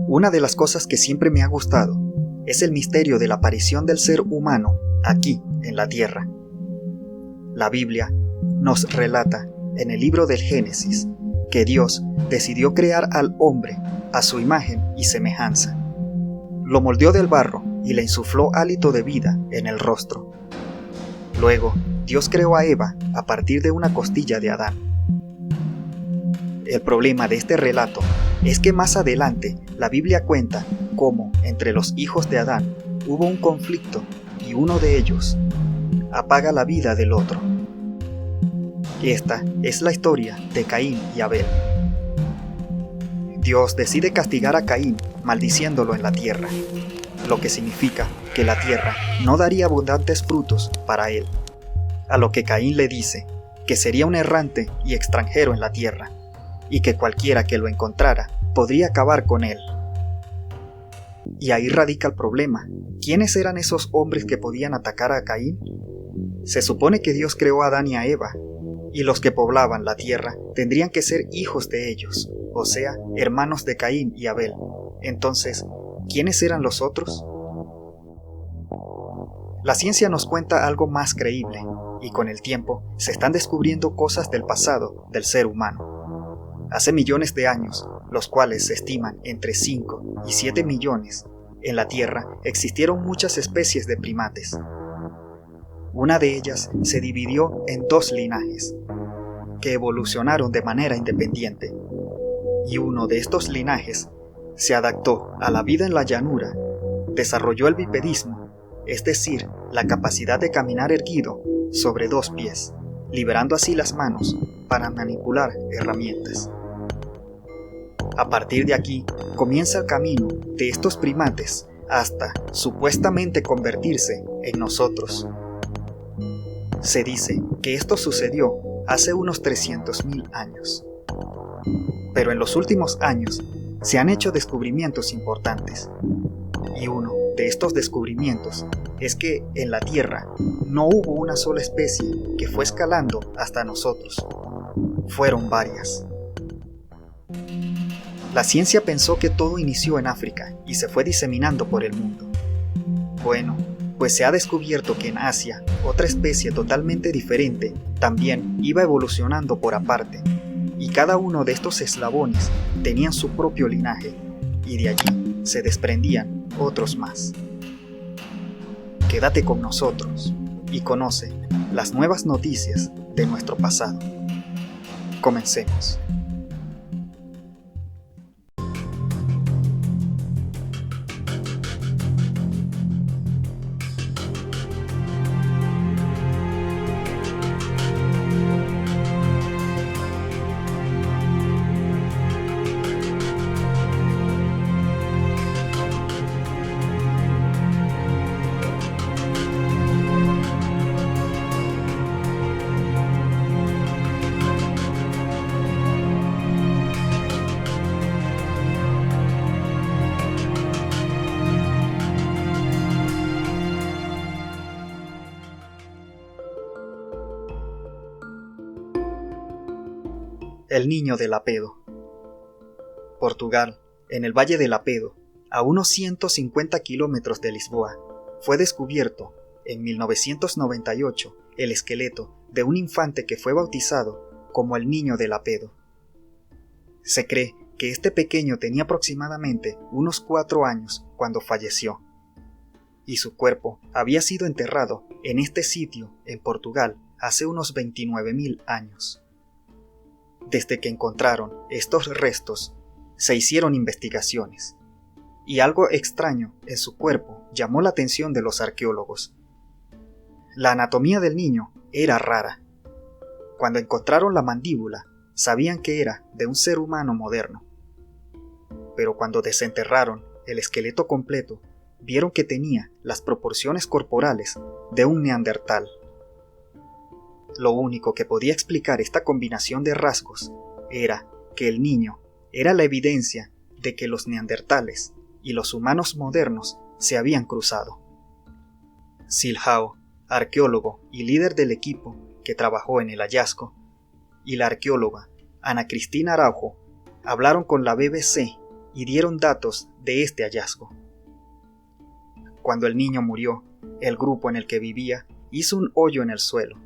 Una de las cosas que siempre me ha gustado es el misterio de la aparición del ser humano aquí en la Tierra. La Biblia nos relata en el libro del Génesis que Dios decidió crear al hombre a su imagen y semejanza. Lo moldeó del barro y le insufló hálito de vida en el rostro. Luego, Dios creó a Eva a partir de una costilla de Adán. El problema de este relato es que más adelante la Biblia cuenta cómo entre los hijos de Adán hubo un conflicto y uno de ellos apaga la vida del otro. Esta es la historia de Caín y Abel. Dios decide castigar a Caín maldiciéndolo en la tierra, lo que significa que la tierra no daría abundantes frutos para él. A lo que Caín le dice que sería un errante y extranjero en la tierra, y que cualquiera que lo encontrara podría acabar con él. Y ahí radica el problema. ¿Quiénes eran esos hombres que podían atacar a Caín? Se supone que Dios creó a Adán y a Eva, y los que poblaban la tierra tendrían que ser hijos de ellos, o sea, hermanos de Caín y Abel. Entonces, ¿quiénes eran los otros? La ciencia nos cuenta algo más creíble, y con el tiempo se están descubriendo cosas del pasado del ser humano. Hace millones de años, los cuales se estiman entre 5 y 7 millones, en la Tierra existieron muchas especies de primates. Una de ellas se dividió en 2 linajes, que evolucionaron de manera independiente, y uno de estos linajes se adaptó a la vida en la llanura, desarrolló el bipedismo, es decir, la capacidad de caminar erguido sobre 2 pies, liberando así las manos para manipular herramientas. A partir de aquí comienza el camino de estos primates hasta supuestamente convertirse en nosotros. Se dice que esto sucedió hace unos 300.000 años. Pero en los últimos años se han hecho descubrimientos importantes. Y uno de estos descubrimientos es que en la Tierra no hubo una sola especie que fue escalando hasta nosotros. Fueron varias. La ciencia pensó que todo inició en África y se fue diseminando por el mundo. Bueno, pues se ha descubierto que en Asia, otra especie totalmente diferente también iba evolucionando por aparte, y cada uno de estos eslabones tenían su propio linaje, y de allí se desprendían otros más. Quédate con nosotros y conoce las nuevas noticias de nuestro pasado. Comencemos. El niño de Lapedo. Portugal, en el Valle de Lapedo, a unos 150 kilómetros de Lisboa, fue descubierto en 1998 el esqueleto de un infante que fue bautizado como el niño de Lapedo. Se cree que este pequeño tenía aproximadamente unos 4 años cuando falleció, y su cuerpo había sido enterrado en este sitio en Portugal hace unos 29.000 años. Desde que encontraron estos restos, se hicieron investigaciones, y algo extraño en su cuerpo llamó la atención de los arqueólogos. La anatomía del niño era rara. Cuando encontraron la mandíbula, sabían que era de un ser humano moderno. Pero cuando desenterraron el esqueleto completo, vieron que tenía las proporciones corporales de un neandertal. Lo único que podía explicar esta combinación de rasgos era que el niño era la evidencia de que los neandertales y los humanos modernos se habían cruzado. Silhao, arqueólogo y líder del equipo que trabajó en el hallazgo, y la arqueóloga Ana Cristina Araujo, hablaron con la BBC y dieron datos de este hallazgo. Cuando el niño murió, el grupo en el que vivía hizo un hoyo en el suelo,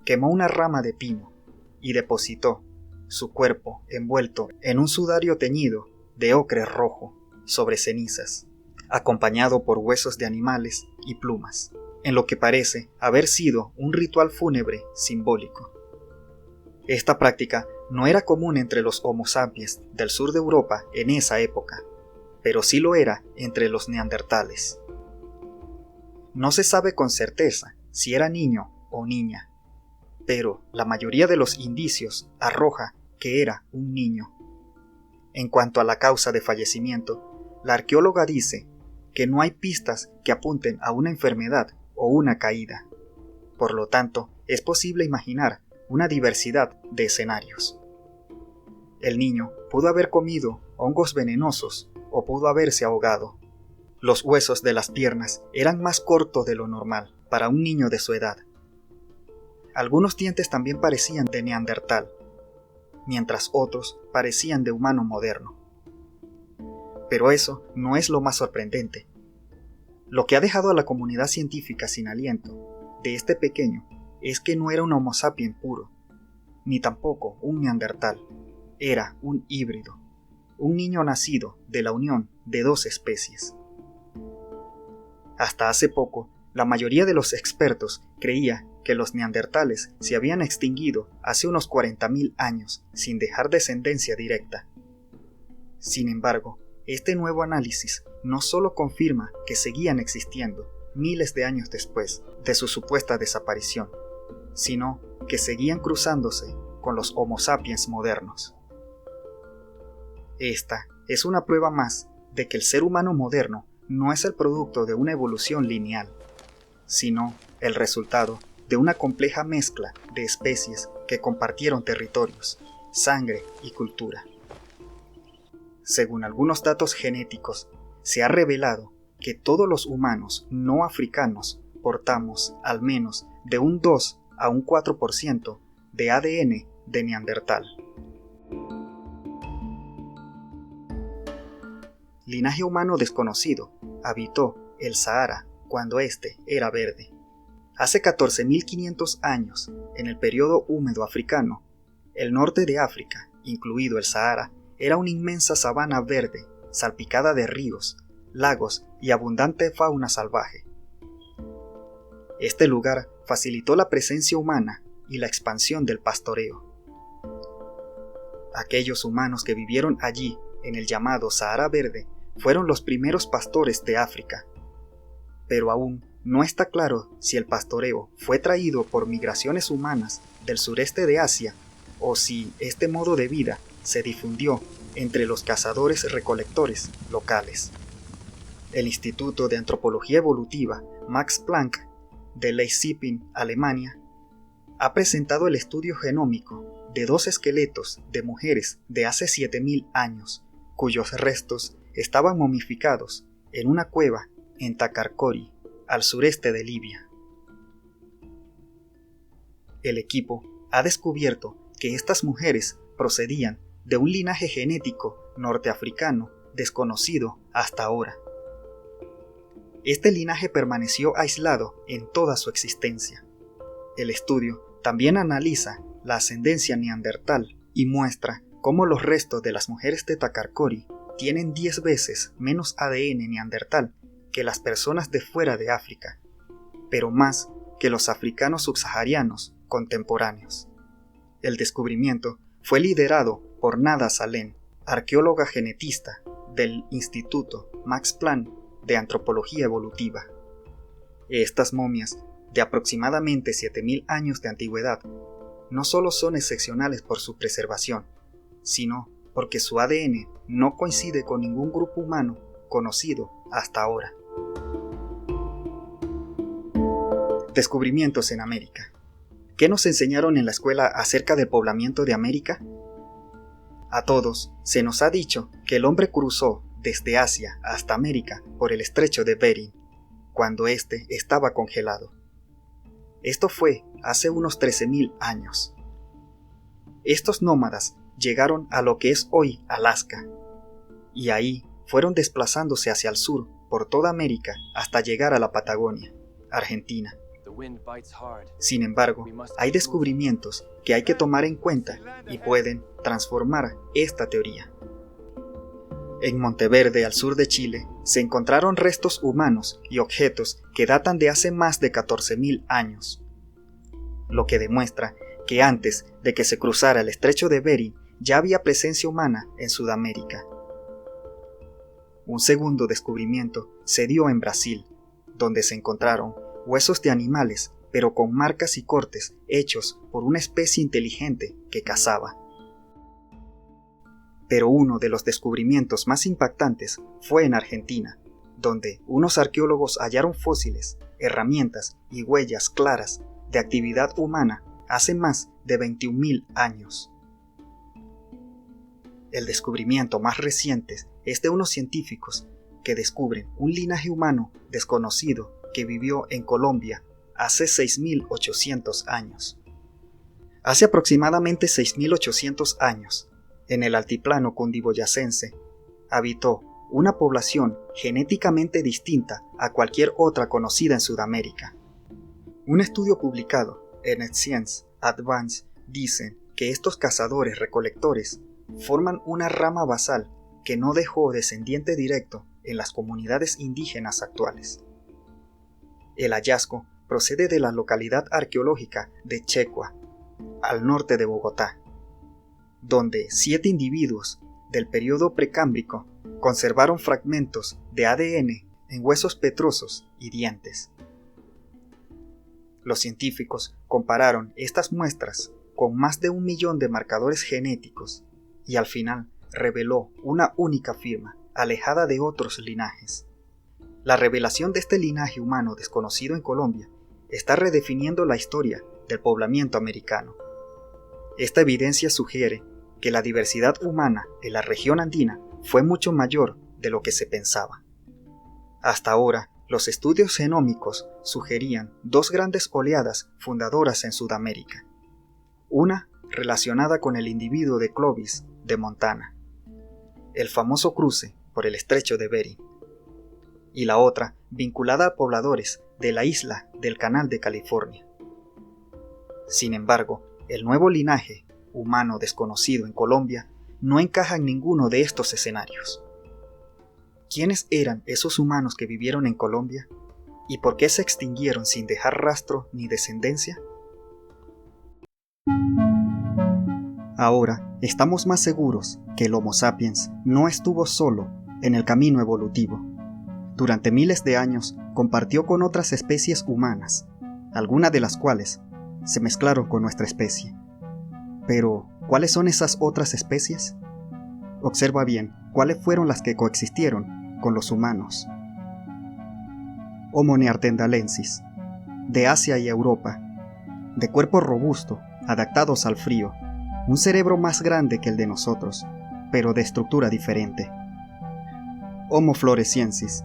quemó una rama de pino y depositó su cuerpo envuelto en un sudario teñido de ocre rojo sobre cenizas, acompañado por huesos de animales y plumas, en lo que parece haber sido un ritual fúnebre simbólico. Esta práctica no era común entre los Homo sapiens del sur de Europa en esa época, pero sí lo era entre los neandertales. No se sabe con certeza si era niño o niña, pero la mayoría de los indicios arroja que era un niño. En cuanto a la causa de fallecimiento, la arqueóloga dice que no hay pistas que apunten a una enfermedad o una caída. Por lo tanto, es posible imaginar una diversidad de escenarios. El niño pudo haber comido hongos venenosos o pudo haberse ahogado. Los huesos de las piernas eran más cortos de lo normal para un niño de su edad. Algunos dientes también parecían de neandertal, mientras otros parecían de humano moderno. Pero eso no es lo más sorprendente. Lo que ha dejado a la comunidad científica sin aliento de este pequeño es que no era un Homo sapiens puro, ni tampoco un neandertal. Era un híbrido, un niño nacido de la unión de dos especies. Hasta hace poco, la mayoría de los expertos creía que los neandertales se habían extinguido hace unos 40.000 años sin dejar descendencia directa. Sin embargo, este nuevo análisis no solo confirma que seguían existiendo miles de años después de su supuesta desaparición, sino que seguían cruzándose con los Homo sapiens modernos. Esta es una prueba más de que el ser humano moderno no es el producto de una evolución lineal, sino el resultado de una compleja mezcla de especies que compartieron territorios, sangre y cultura. Según algunos datos genéticos, se ha revelado que todos los humanos no africanos portamos al menos de un 2 a un 4% de ADN de neandertal. Linaje humano desconocido habitó el Sahara cuando éste era verde. Hace 14.500 años, en el periodo húmedo africano, el norte de África, incluido el Sahara, era una inmensa sabana verde, salpicada de ríos, lagos y abundante fauna salvaje. Este lugar facilitó la presencia humana y la expansión del pastoreo. Aquellos humanos que vivieron allí, en el llamado Sahara Verde, fueron los primeros pastores de África. Pero aún no está claro si el pastoreo fue traído por migraciones humanas del sureste de Asia o si este modo de vida se difundió entre los cazadores-recolectores locales. El Instituto de Antropología Evolutiva Max Planck de Leipzig, Alemania, ha presentado el estudio genómico de 2 esqueletos de mujeres de hace 7.000 años, cuyos restos estaban momificados en una cueva en Takarkori, al sureste de Libia. El equipo ha descubierto que estas mujeres procedían de un linaje genético norteafricano desconocido hasta ahora. Este linaje permaneció aislado en toda su existencia. El estudio también analiza la ascendencia neandertal y muestra cómo los restos de las mujeres de Takarkori tienen 10 veces menos ADN neandertal que las personas de fuera de África, pero más que los africanos subsaharianos contemporáneos. El descubrimiento fue liderado por Nada Salem, arqueóloga genetista del Instituto Max Planck de Antropología Evolutiva. Estas momias, de aproximadamente 7.000 años de antigüedad, no solo son excepcionales por su preservación, sino porque su ADN no coincide con ningún grupo humano conocido hasta ahora. Descubrimientos en América. ¿Qué nos enseñaron en la escuela acerca del poblamiento de América? A todos se nos ha dicho que el hombre cruzó desde Asia hasta América por el estrecho de Bering, cuando éste estaba congelado. Esto fue hace unos 13.000 años. Estos nómadas llegaron a lo que es hoy Alaska, y ahí fueron desplazándose hacia el sur por toda América hasta llegar a la Patagonia, Argentina. Sin embargo, hay descubrimientos que hay que tomar en cuenta y pueden transformar esta teoría. En Monteverde, al sur de Chile, se encontraron restos humanos y objetos que datan de hace más de 14.000 años, lo que demuestra que antes de que se cruzara el estrecho de Bering ya había presencia humana en Sudamérica. Un segundo descubrimiento se dio en Brasil, donde se encontraron huesos de animales, pero con marcas y cortes hechos por una especie inteligente que cazaba. Pero uno de los descubrimientos más impactantes fue en Argentina, donde unos arqueólogos hallaron fósiles, herramientas y huellas claras de actividad humana hace más de 21.000 años. El descubrimiento más reciente es de unos científicos que descubren un linaje humano desconocido que vivió en Colombia hace 6.800 años. Hace aproximadamente 6.800 años, en el altiplano cundiboyacense, habitó una población genéticamente distinta a cualquier otra conocida en Sudamérica. Un estudio publicado en Science Advance dice que estos cazadores-recolectores forman una rama basal que no dejó descendiente directo en las comunidades indígenas actuales. El hallazgo procede de la localidad arqueológica de Checua, al norte de Bogotá, donde 7 individuos del periodo precámbrico conservaron fragmentos de ADN en huesos petrosos y dientes. Los científicos compararon estas muestras con más de 1 millón de marcadores genéticos y al final reveló una única firma, alejada de otros linajes. La revelación de este linaje humano desconocido en Colombia está redefiniendo la historia del poblamiento americano. Esta evidencia sugiere que la diversidad humana en la región andina fue mucho mayor de lo que se pensaba. Hasta ahora, los estudios genómicos sugerían 2 grandes oleadas fundadoras en Sudamérica. Una relacionada con el individuo de Clovis, de Montana, el famoso cruce por el estrecho de Bering, y la otra vinculada a pobladores de la isla del Canal de California. Sin embargo, el nuevo linaje humano desconocido en Colombia no encaja en ninguno de estos escenarios. ¿Quiénes eran esos humanos que vivieron en Colombia? ¿Y por qué se extinguieron sin dejar rastro ni descendencia? Ahora estamos más seguros que el Homo sapiens no estuvo solo en el camino evolutivo. Durante miles de años compartió con otras especies humanas, algunas de las cuales se mezclaron con nuestra especie. Pero, ¿cuáles son esas otras especies? Observa bien cuáles fueron las que coexistieron con los humanos. Homo neanderthalensis, de Asia y Europa, de cuerpo robusto, adaptados al frío, un cerebro más grande que el de nosotros, pero de estructura diferente. Homo floresiensis,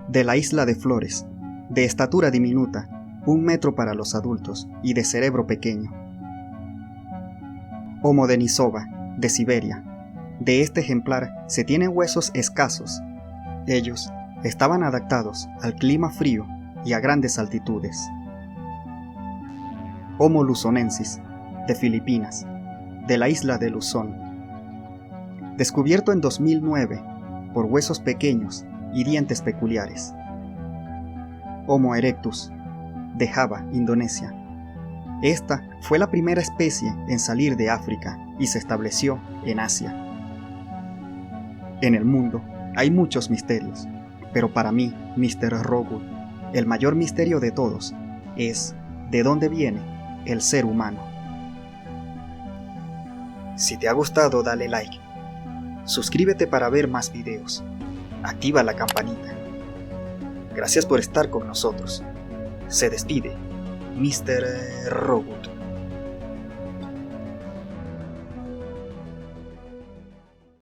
de la isla de Flores, de estatura diminuta, 1 metro para los adultos y de cerebro pequeño. Homo denisova, de Siberia. De este ejemplar se tienen huesos escasos. Ellos estaban adaptados al clima frío y a grandes altitudes. Homo luzonensis, de Filipinas, de la isla de Luzón. Descubierto en 2009 por huesos pequeños y dientes peculiares. Homo erectus, de Java, Indonesia. Esta fue la primera especie en salir de África y se estableció en Asia. En el mundo hay muchos misterios, pero para mí, Mr. Rogut, el mayor misterio de todos es ¿de dónde viene el ser humano? Si te ha gustado, dale like. Suscríbete para ver más videos. Activa la campanita. Gracias por estar con nosotros. Se despide Mr. Rogut.